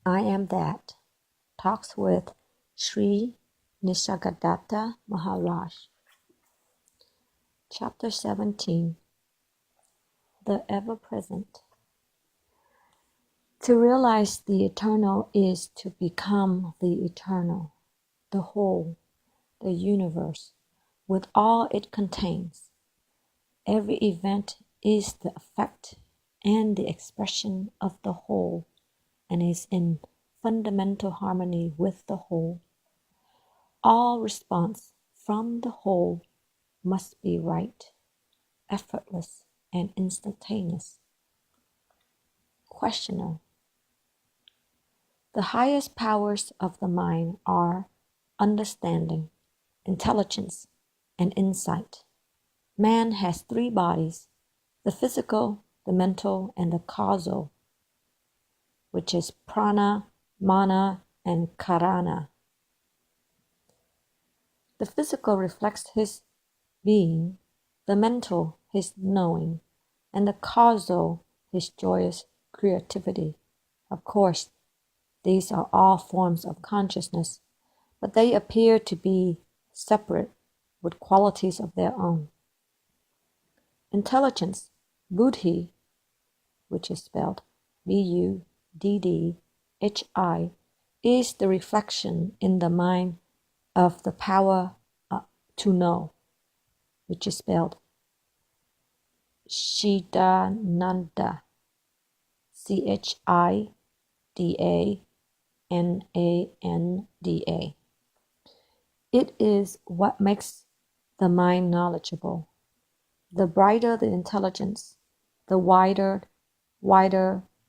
I Am That talks with Sri Nisargadatta Maharaj. Chapter 17 The Ever-Present. To realize the eternal is to become the eternal, the whole, the universe, with all it contains. Every event is the effect and the expression of the whole, and is in fundamental harmony with the whole. All response from the whole must be right, effortless, and instantaneous. Questioner. The highest powers of the mind are understanding, intelligence, and insight. Man has three bodies, the physical, the mental, and the causal, which is prana, mana, and karana. The physical reflects his being, the mental his knowing, and the causal his joyous creativity. Of course, these are all forms of consciousness, but they appear to be separate with qualities of their own. Intelligence, buddhi, which is spelled B-U-D-D-H-I, is the reflection in the mind of the power to know, which is spelled Chidananda, Chidananda. It is what makes the mind knowledgeable. The brighter the intelligence, the wider,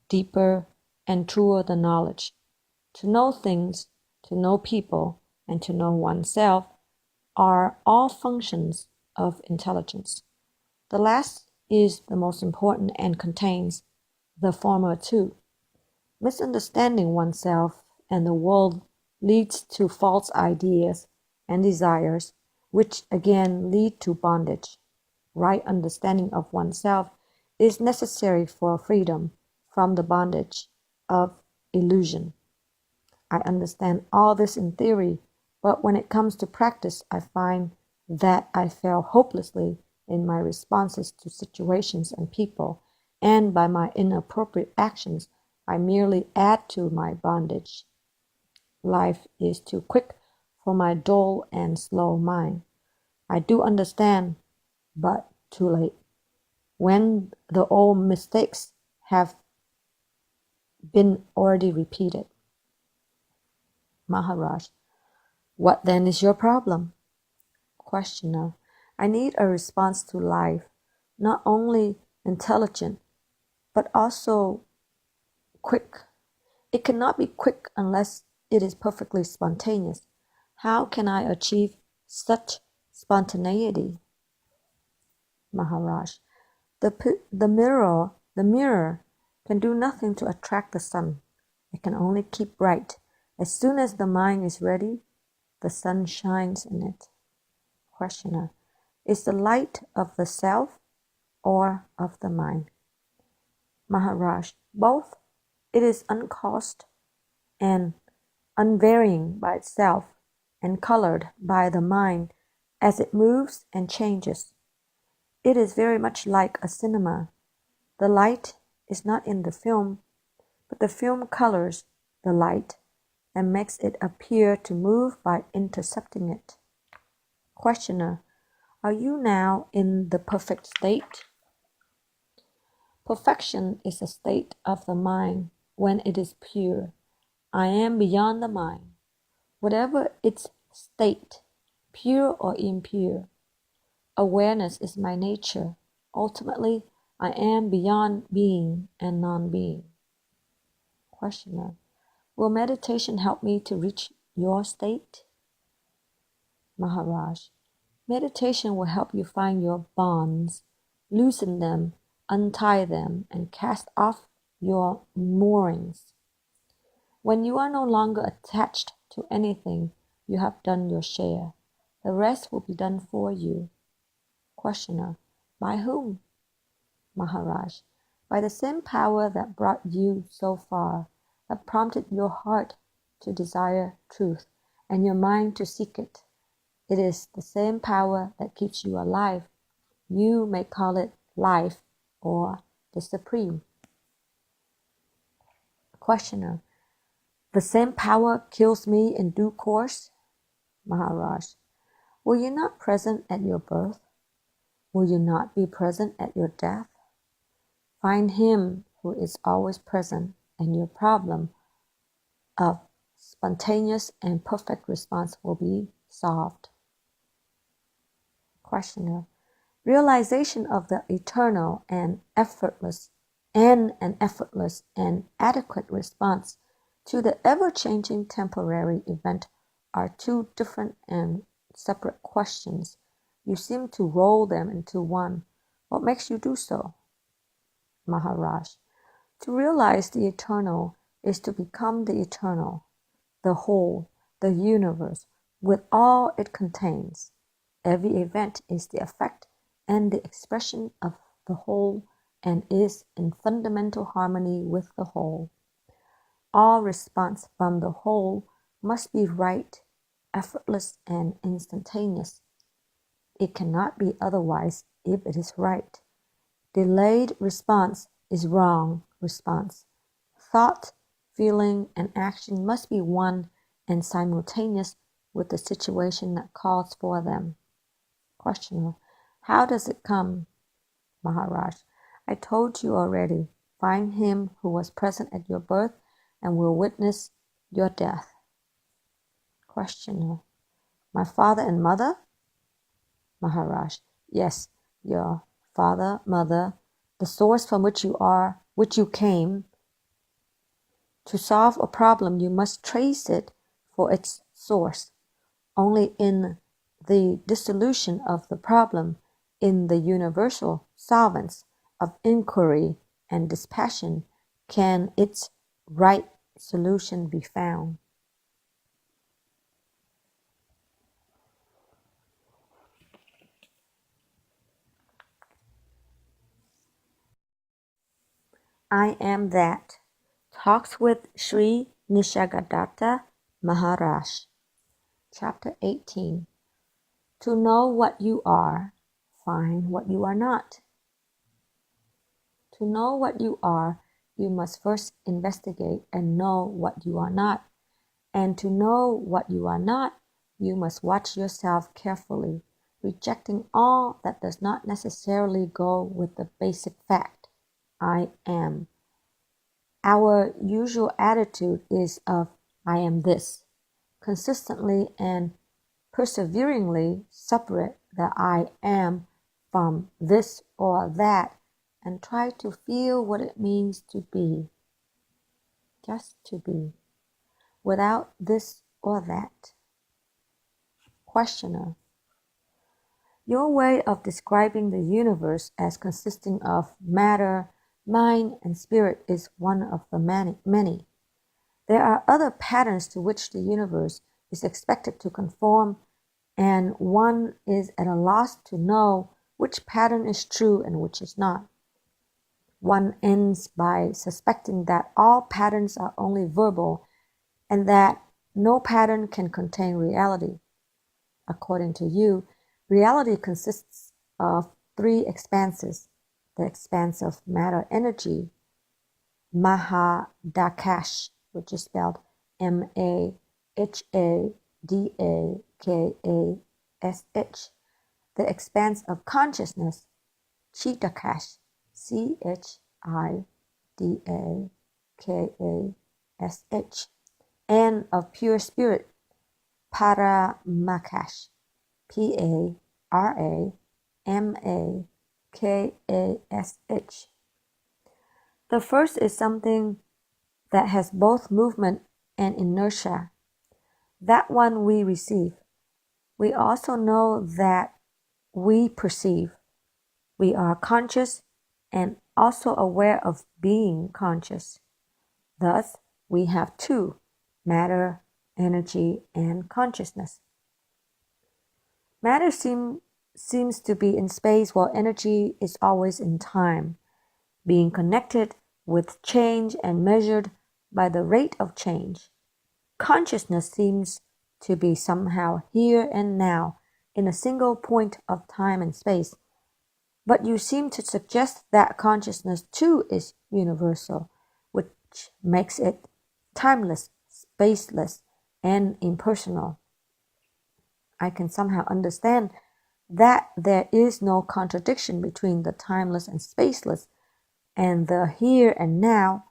deeper, and truer the knowledge. To know things, to know people, and to know oneself are all functions of intelligence. The last is the most important and contains the former two. Misunderstanding oneself and the world leads to false ideas and desires, which again lead to bondage. Right understanding of oneself is necessary for freedom from the bondage of illusion. I understand all this in theory, but when it comes to practice, I find that I fail hopelessly in my responses to situations and people, and by my inappropriate actions, I merely add to my bondage. Life is too quick for my dull and slow mind. I do understand, but too late. When the old mistakes have been already repeated. Maharaj. What then is your problem? Questioner. I need a response to life, not only intelligent, but also quick. It cannot be quick unless it is perfectly spontaneous. How can I achieve such spontaneity? Maharaj. The mirror can do nothing to attract the sun. It can only keep bright. As soon as the mind is ready, the sun shines in it. Questioner. Is the light of the self or of the mind? Maharaj. Both. It is uncaused and unvarying by itself and colored by the mind as it moves and changes. It is very much like a cinema. The light is not in the film, but the film colors the light and makes it appear to move by intercepting it. Questioner. Are you now in the perfect state? Perfection is a state of the mind when it is pure. I am beyond the mind. Whatever its state, pure or impure, awareness is my nature. Ultimately, I am beyond being and non-being. Questioner. Will meditation help me to reach your state? Maharaj. Meditation will help you find your bonds, loosen them, untie them, and cast off your moorings. When you are no longer attached to anything, you have done your share. The rest will be done for you. Questioner. By whom? Maharaj. By the same power that brought you so far, that prompted your heart to desire truth and your mind to seek it. It is the same power that keeps you alive. You may call it life or the Supreme. Questioner: the same power kills me in due course? Maharaj: were you not present at your birth? Will you not be present at your death? Find him who is always present, and your problem of spontaneous and perfect response will be solved. Questioner: realization of the eternal and effortless and an effortless and adequate response to the ever-changing temporary event are two different and separate questions. You seem to roll them into one. What makes you do so? Maharaj: to realize the eternal is to become the eternal, the whole, the universe, with all it contains. Every event is the effect and the expression of the whole and is in fundamental harmony with the whole. All response from the whole must be right, effortless, and instantaneous. It cannot be otherwise if it is right. Delayed response is wrong response. Thought, feeling, and action must be one and simultaneous with the situation that calls for them. Questioner: how does it come? Maharaj: I told you already. Find him who was present at your birth and will witness your death. Questioner: my father and mother? Maharaj: yes, your father, mother, the source from which you came. To solve a problem, you must trace it for its source. Only in the dissolution of the problem, in the universal solvents of inquiry and dispassion, can its right solution be found. I Am That. Talks with Sri Nisargadatta Maharaj. Chapter 18. To know what you are, find what you are not. To know what you are, you must first investigate and know what you are not. And to know what you are not, you must watch yourself carefully, rejecting all that does not necessarily go with the basic fact, I am. Our usual attitude is of I am this. Consistently and perseveringly separate the I am from this or that and try to feel what it means to be, just to be, without this or that. Questioner: your way of describing the universe as consisting of matter, mind, and spirit is one of the many. There are other patterns to which the universe is expected to conform, and one is at a loss to know which pattern is true and which is not. One ends by suspecting that all patterns are only verbal and that no pattern can contain reality. According to you, reality consists of three expanses: the expanse of matter energy, Mahadakash, which is spelled Mahadakash, the expanse of consciousness, Chidakash, Chidakash, and of pure spirit, Paramakash, Paramakash. The first is something that has both movement and inertia. That one we receive. We also know that we perceive. We are conscious and also aware of being conscious. Thus, we have two: matter, energy, and consciousness. Matter seems to be in space while energy is always in time, being connected with change and measured by the rate of change. Consciousness seems to be somehow here and now in a single point of time and space, but you seem to suggest that consciousness too is universal, which makes it timeless, spaceless, and impersonal. I can somehow understand that there is no contradiction between the timeless and spaceless and the here and now,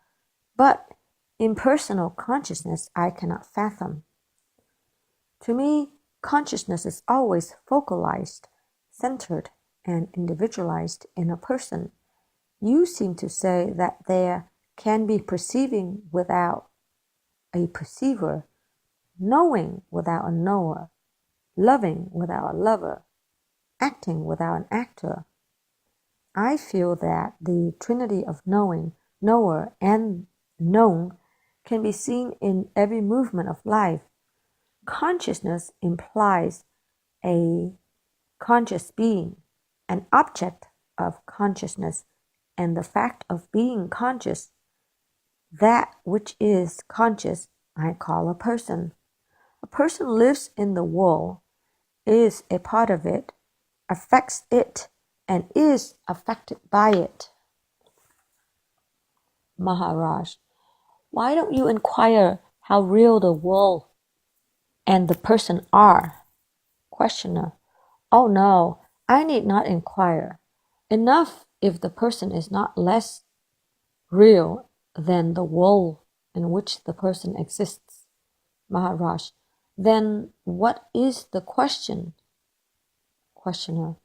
but impersonal consciousness I cannot fathom. To me, consciousness is always focalized, centered, and individualized in a person. You seem to say that there can be perceiving without a perceiver, knowing without a knower, loving without a lover, acting without an actor. I feel that the trinity of knowing, knower, and known can be seen in every movement of life. Consciousness implies a conscious being, an object of consciousness, and the fact of being conscious. That which is conscious I call a person. A person lives in the world, is a part of it, affects it, and is affected by it. Maharaj, why don't you inquire how real the world and the person are? Questioner, oh no, I need not inquire. Enough if the person is not less real than the world in which the person exists. Maharaj, then what is the question? Questioner,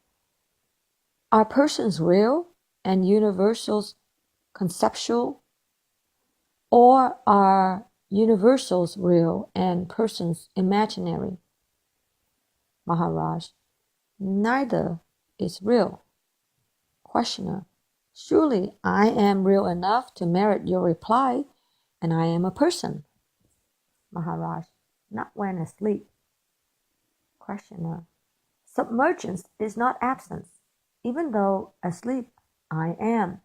are persons real and universals conceptual, or are universals real and persons imaginary? Maharaj, neither is real. Questioner, surely I am real enough to merit your reply, and I am a person. Maharaj, not when asleep. Questioner, submergence is not absence, even though asleep I am.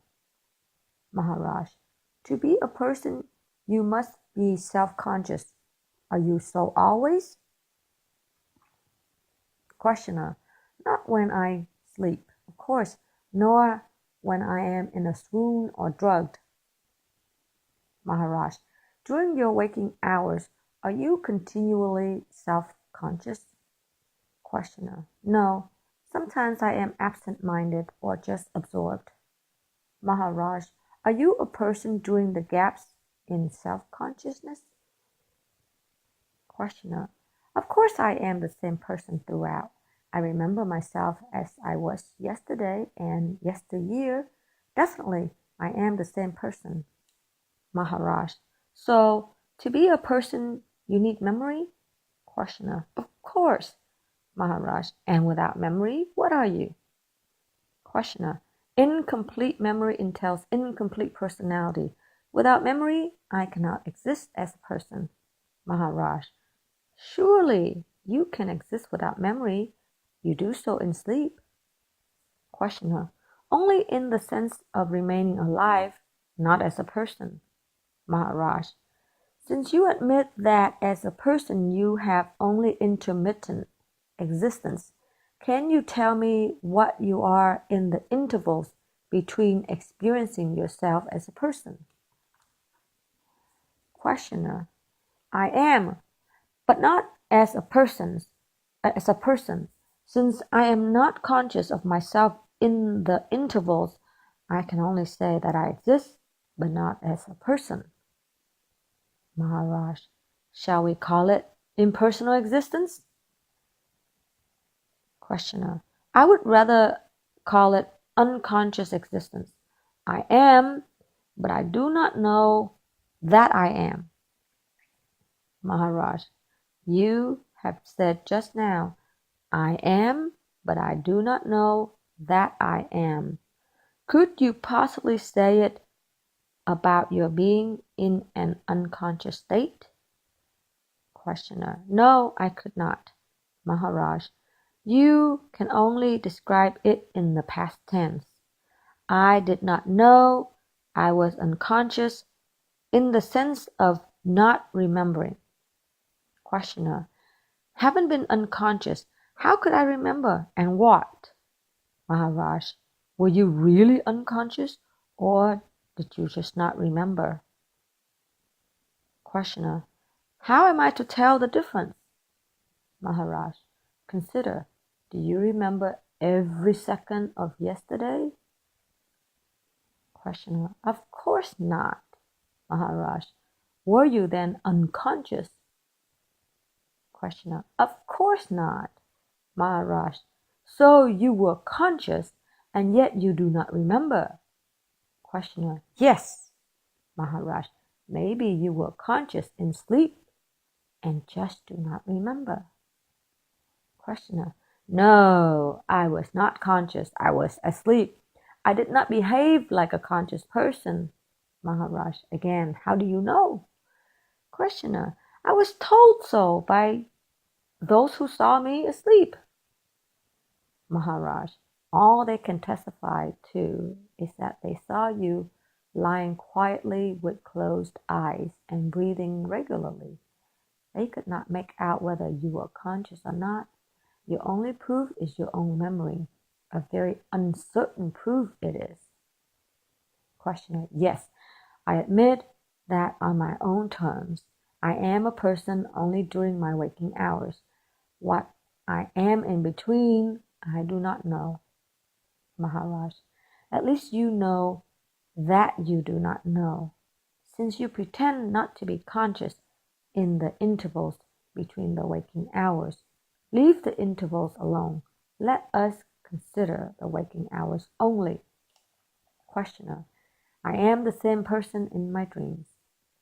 Maharaj, to be a person you must be self-conscious. Are you so always? Questioner, not when I sleep, of course, nor when I am in a swoon or drugged. Maharaj, during your waking hours, are you continually self-conscious? Questioner, no, sometimes I am absent-minded or just absorbed. Maharaj, are you a person during the gaps in self-consciousness? Questioner, of course I am the same person throughout. I remember myself as I was yesterday and yesteryear. Definitely, I am the same person. Maharaj, so to be a person, you need memory? Questioner, of course. Maharaj, and without memory, what are you? Questioner, incomplete memory entails incomplete personality. Without memory, I cannot exist as a person. Maharaj, surely you can exist without memory. You do so in sleep. Questioner, only in the sense of remaining alive, not as a person. Maharaj, since you admit that as a person you have only intermittent existence, can you tell me what you are in the intervals between experiencing yourself as a person? Questioner, I am, but not as a person. Since I am not conscious of myself in the intervals, I can only say that I exist, but not as a person. Maharaj, shall we call it impersonal existence? Questioner, I would rather call it unconscious existence. I am, but I do not know that I am. Maharaj, you have said just now, I am, but I do not know that I am. Could you possibly say it about your being in an unconscious state? Questioner, no, I could not. Maharaj, you can only describe it in the past tense. I did not know I was unconscious in the sense of not remembering. Questioner: haven't been unconscious. How could I remember, and what? Maharaj: were you really unconscious, or did you just not remember? Questioner: how am I to tell the difference? Maharaj: consider, do you remember every second of yesterday? Questioner: of course not. Maharaj: were you then unconscious? Questioner: of course not. Maharaj: so you were conscious, and yet you do not remember? Questioner: yes. Maharaj: maybe you were conscious in sleep and just do not remember? Questioner: no, I was not conscious. I was asleep. I did not behave like a conscious person. Maharaj: again, how do you know? Questioner: I was told so by those who saw me asleep. Maharaj: all they can testify to is that they saw you lying quietly with closed eyes and breathing regularly. They could not make out whether you were conscious or not. Your only proof is your own memory. A very uncertain proof it is. Questioner: yes, I admit that on my own terms. I am a person only during my waking hours. What I am in between, I do not know. Maharaj: at least you know that you do not know, since you pretend not to be conscious in the intervals between the waking hours. Leave the intervals alone. Let us consider the waking hours only. Questioner: I am the same person in my dreams.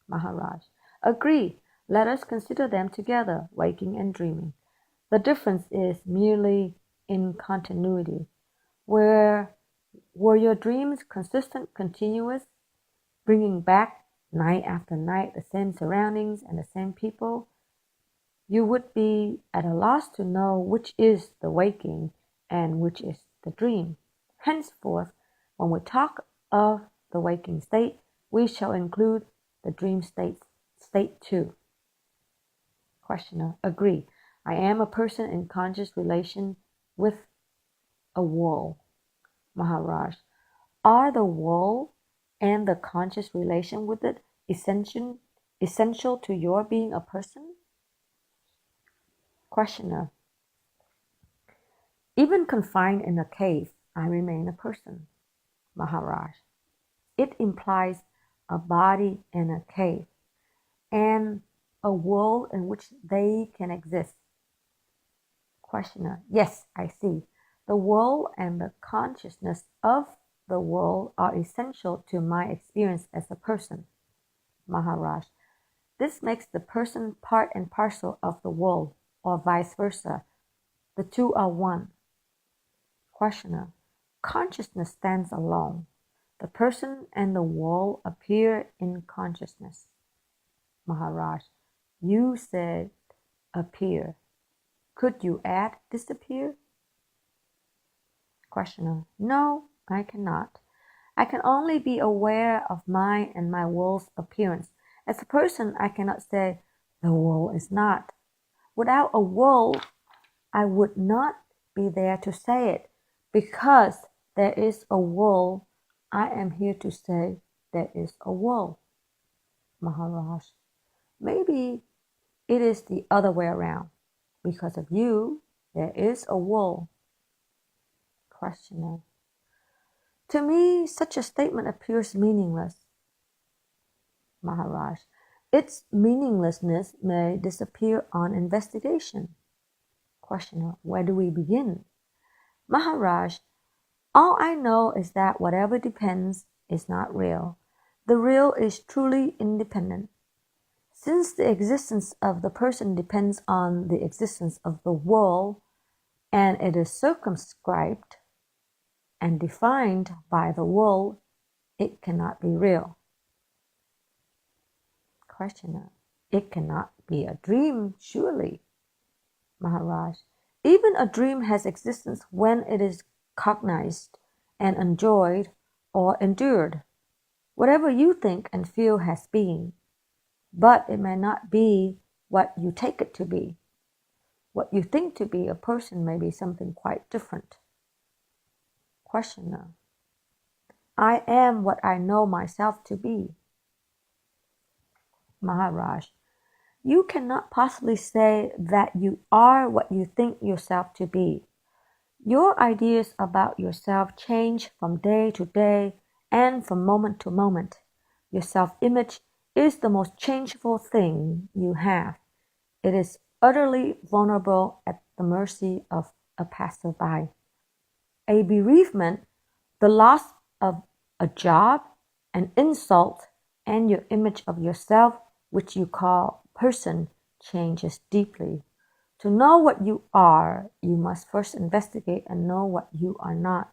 Maharaj: agree. Let us consider them together, waking and dreaming. The difference is merely in continuity. Were your dreams consistent, continuous, bringing back night after night the same surroundings and the same people, you would be at a loss to know which is the waking and which is the dream. Henceforth, when we talk of the waking state, we shall include the dream state too. Questioner: agree. I am a person in conscious relation with a wall. Maharaj: are the wall and the conscious relation with it essential to your being a person? Questioner: even confined in a cave, I remain a person. Maharaj: it implies a body in a cave and a world in which they can exist. Questioner: yes, I see. The world and the consciousness of the world are essential to my experience as a person. Maharaj: this makes the person part and parcel of the world, or vice versa. The two are one. Questioner: consciousness stands alone. The person and the world appear in consciousness. Maharaj: you said appear. Could you add disappear? Questioner: no, I cannot. I can only be aware of mine and my world's appearance. As a person, I cannot say the world is not. Without a world, I would not be there to say it. Because there is a world, I am here to say there is a world. Maharaj: maybe it is the other way around. Because of you, there is a world. Questioner: to me, such a statement appears meaningless. Maharaj: its meaninglessness may disappear on investigation. Questioner: where do we begin? Maharaj: all I know is that whatever depends is not real. The real is truly independent. Since the existence of the person depends on the existence of the world, and it is circumscribed and defined by the world, it cannot be real. Questioner: it cannot be a dream, surely. Maharaj: even a dream has existence when it is cognized and enjoyed or endured. Whatever you think and feel has been, but it may not be what you take it to be. What you think to be a person may be something quite different. Questioner. I am what I know myself to be. Maharaj. You cannot possibly say that you are what you think yourself to be. Your ideas about yourself change from day to day and from moment to moment. Your self-image is the most changeable thing you have. It is utterly vulnerable at the mercy of a passerby. A bereavement, the loss of a job, an insult, and your image of yourself, which you call person, changes deeply. To know what you are, you must first investigate and know what you are not.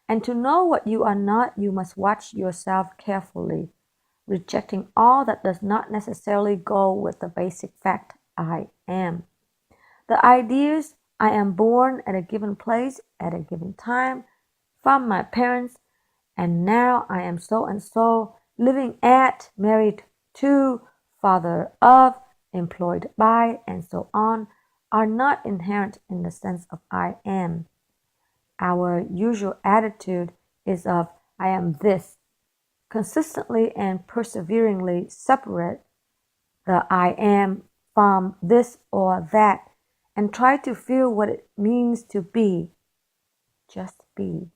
And to know what you are not, you must watch yourself carefully, rejecting all that does not necessarily go with the basic fact, I am. The ideas I am born at a given place, at a given time, from my parents, and now I am so and so, living at, married to, father of, employed by, and so on, are not inherent in the sense of I am. Our usual attitude is of I am this. Consistently and perseveringly separate the I am from this or that and try to feel what it means to be. Just be,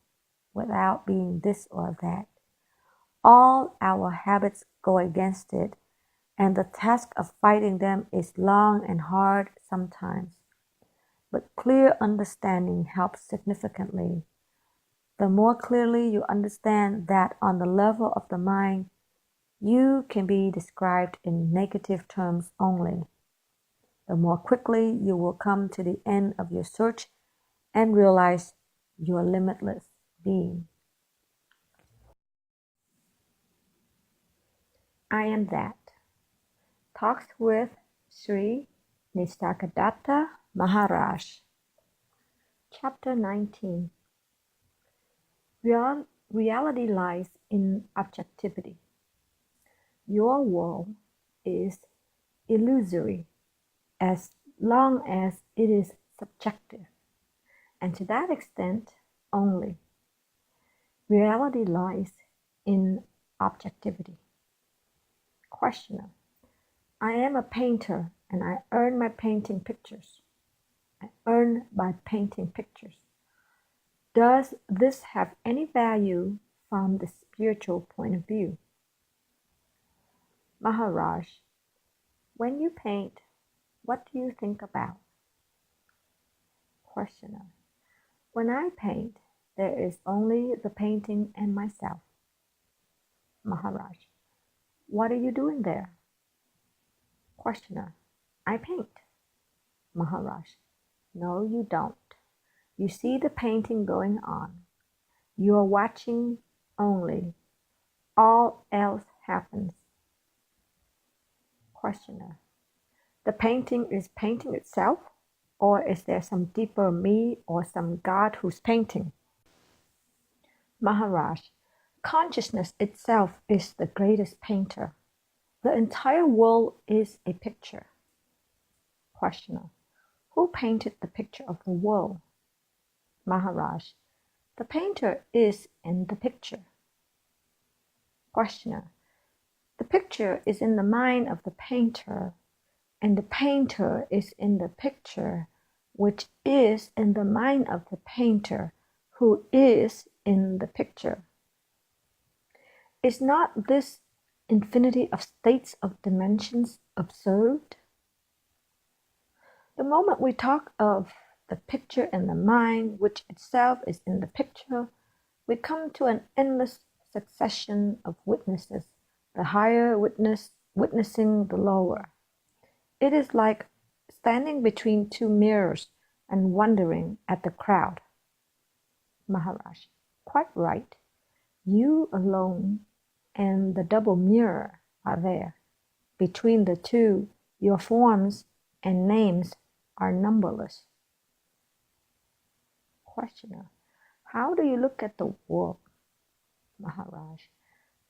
without being this or that. All our habits go against it, and the task of fighting them is long and hard sometimes. But clear understanding helps significantly. The more clearly you understand that on the level of the mind, you can be described in negative terms only, the more quickly you will come to the end of your search and realize your limitless being. I am that. Talks with Sri Nisargadatta Maharaj. Chapter 19. Reality lies in objectivity. Your world is illusory as long as it is subjective, and to that extent only. Reality lies in objectivity. Questioner. I am a painter and I earn my painting pictures. I earn by painting pictures. Does this have any value from the spiritual point of view? Maharaj, when you paint, what do you think about? Questioner. When I paint, there is only the painting and myself. Maharaj. What are you doing there? Questioner. I paint. Maharaj. No, you don't. You see the painting going on. You are watching only. All else happens. Questioner. The painting is painting itself, or is there some deeper me or some God who's painting? Maharaj. Consciousness itself is the greatest painter. The entire world is a picture. Questioner. Who painted the picture of the world? Maharaj. The painter is in the picture. Questioner. The picture is in the mind of the painter, and the painter is in the picture, which is in the mind of the painter, who is in the picture. Is not this infinity of states of dimensions observed? The moment we talk of the picture in the mind, which itself is in the picture, we come to an endless succession of witnesses, the higher witnessing the lower. It is like standing between two mirrors and wondering at the crowd. Maharaj. Quite right. You alone and the double mirror are there. Between the two, your forms and names are numberless. Questioner. How do you look at the world? Maharaj.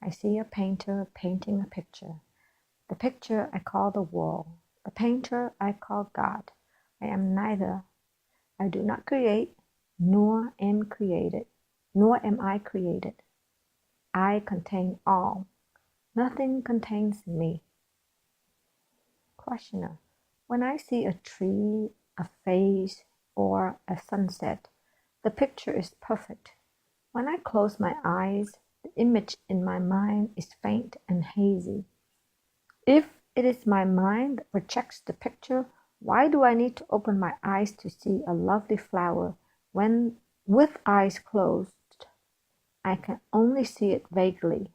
I see a painter painting a picture. The picture I call the world. The painter I call God. I am neither. I do not create, nor am created, nor am I created. I contain all. Nothing contains me. Questioner. When I see a tree, a face, or a sunset, the picture is perfect. When I close my eyes, the image in my mind is faint and hazy. If it is my mind that projects the picture, why do I need to open my eyes to see a lovely flower when, with eyes closed, I can only see it vaguely?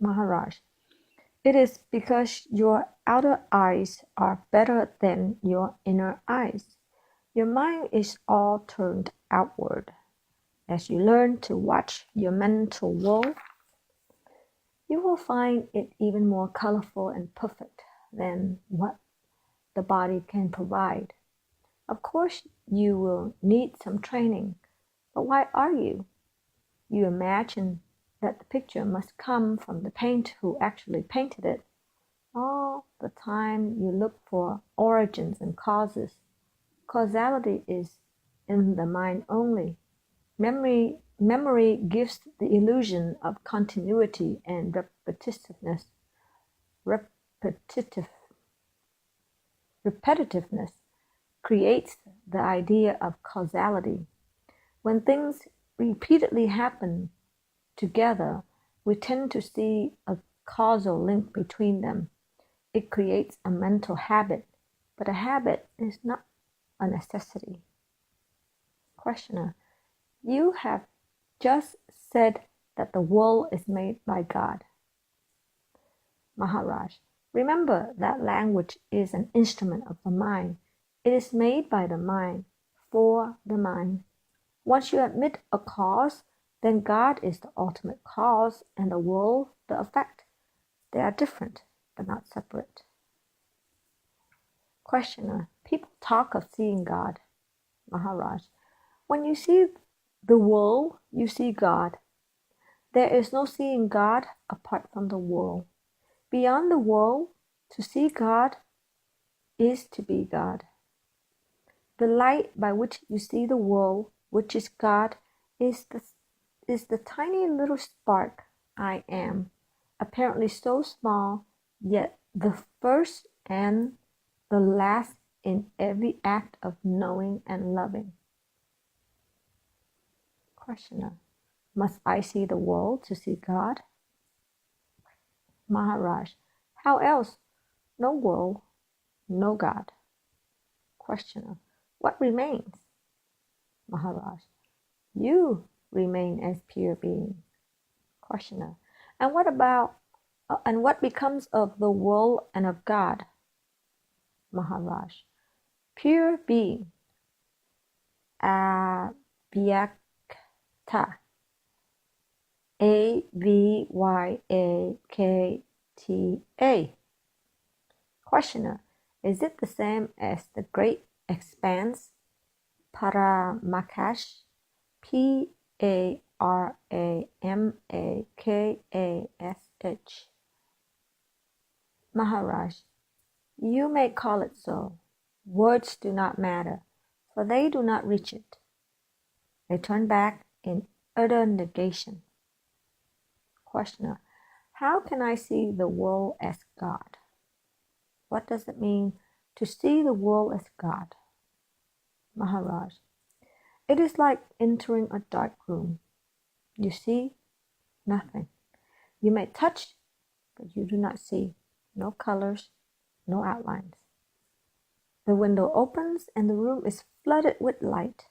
Maharaj. It is because your outer eyes are better than your inner eyes. Your mind is all turned outward. As you learn to watch your mental world, you will find it even more colorful and perfect than what the body can provide. Of course, you will need some training, but why are you? You imagine that the picture must come from the painter who actually painted it. All the time you look for origins and causes. Causality is in the mind only. Memory gives the illusion of continuity and repetitiveness. Repetitive, repetitiveness creates the idea of causality. When things repeatedly happen together, we tend to see a causal link between them. It creates a mental habit, but a habit is not a necessity. Questioner. You have just said that the world is made by God. Maharaj. Remember that language is an instrument of the mind. It is made by the mind, for the mind. Once you admit a cause, then God is the ultimate cause and the world the effect. They are different, but not separate. Questioner. People talk of seeing God. Maharaj. When you see the world, you see God. There is no seeing God apart from the world. Beyond the world, to see God is to be God. The light by which you see the world, which is God, is the tiny little spark I am, apparently so small, yet the first and the last in every act of knowing and loving. Questioner. Must I see the world to see God? Maharaj. How else? No world, no God. Questioner. What remains? Maharaj. You remain as pure being. Questioner. And what becomes of the world and of God? Maharaj. Pure being. Avyakta. Avyakta. Questioner. Is it the same as the great expanse? Paramakash. Paramakash. Maharaj. You may call it so. Words do not matter, for they do not reach it. They turn back in utter negation. Questioner. How can I see the world as God? What does it mean to see the world as God? Maharaj. It is like entering a dark room. You see nothing. You may touch, but you do not see. No colors, no outlines. The window opens and the room is flooded with light.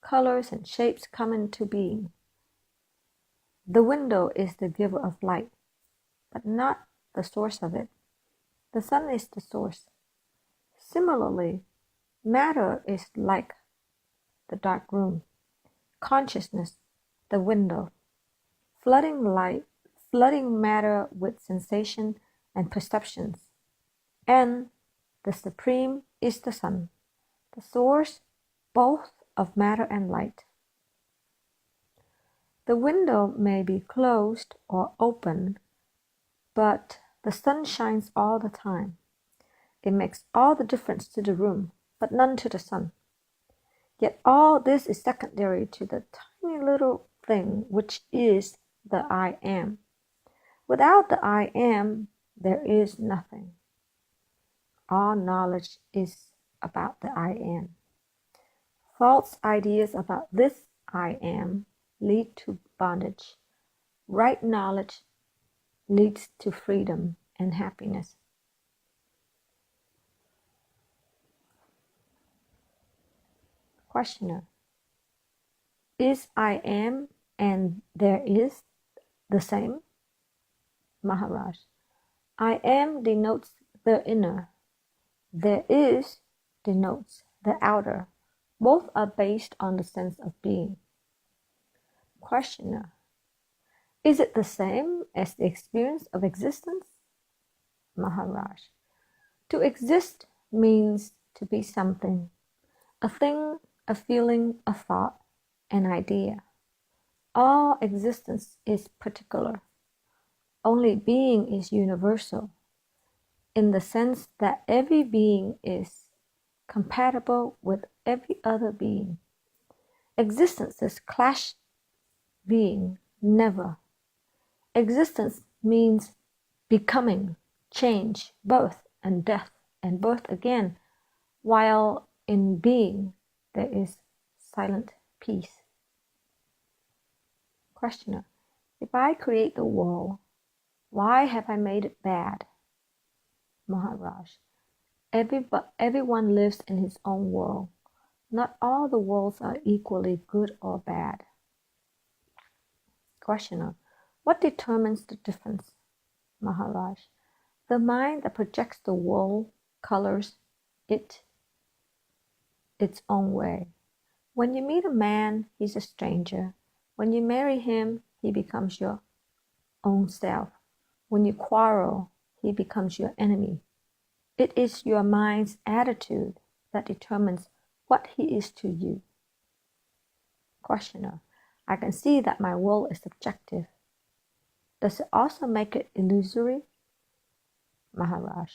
Colors and shapes come into being. The window is the giver of light, but not the source of it. The sun is the source. Similarly, matter is like the dark room. Consciousness, the window, flooding matter with sensation and perceptions. And the Supreme is the sun, the source both of matter and light. The window may be closed or open, but the sun shines all the time. It makes all the difference to the room, but none to the sun. Yet all this is secondary to the tiny little thing which is the I am. Without the I am, there is nothing. All knowledge is about the I am. False ideas about this I am lead to bondage. Right knowledge leads to freedom and happiness. Questioner: is I am and there is the same? Maharaj: I am denotes the inner. There is denotes the outer. Both are based on the sense of being. Questioner: is it the same as the experience of existence? Maharaj: to exist means to be something, a thing, a feeling, a thought, an idea. All existence is particular. Only being is universal, in the sense that every being is compatible with every other being. Existences clash being, never. Existence means becoming, change, birth and death, and birth again, while in being there is silent peace. Questioner: if I create the world, why have I made it bad? Maharaj: everyone lives in his own world. Not all the worlds are equally good or bad. Questioner: what determines the difference? Maharaj: the mind that projects the world colors it its own way. When you meet a man, he's a stranger. When you marry him, he becomes your own self. When you quarrel, he becomes your enemy. It is your mind's attitude that determines what he is to you. Questioner: I can see that my world is subjective. Does it also make it illusory? Maharaj: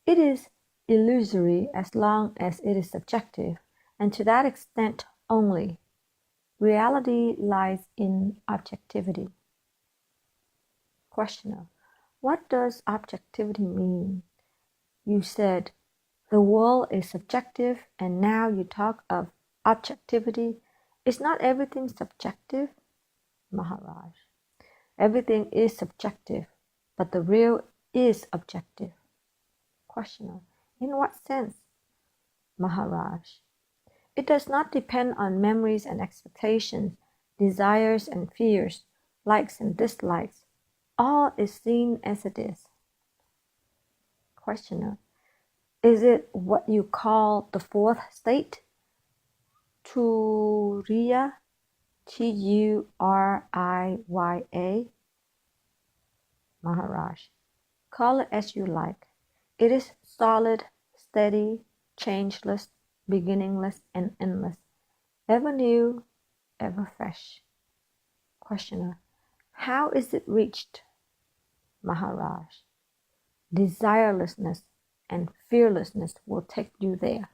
it is illusory as long as it is subjective, and to that extent only. Reality lies in objectivity. Questioner: what does objectivity mean? You said the world is subjective, and now you talk of objectivity. Is not everything subjective? Maharaj: everything is subjective, but the real is objective. Questioner: in what sense? Maharaj: it does not depend on memories and expectations, desires and fears, likes and dislikes. All is seen as it is. Questioner: is it what you call the fourth state? Turiya, Turiya. Maharaj: call it as you like. It is solid, steady, changeless, beginningless, and endless, ever new, ever fresh. Questioner: how is it reached? Maharaj: desirelessness and fearlessness will take you there.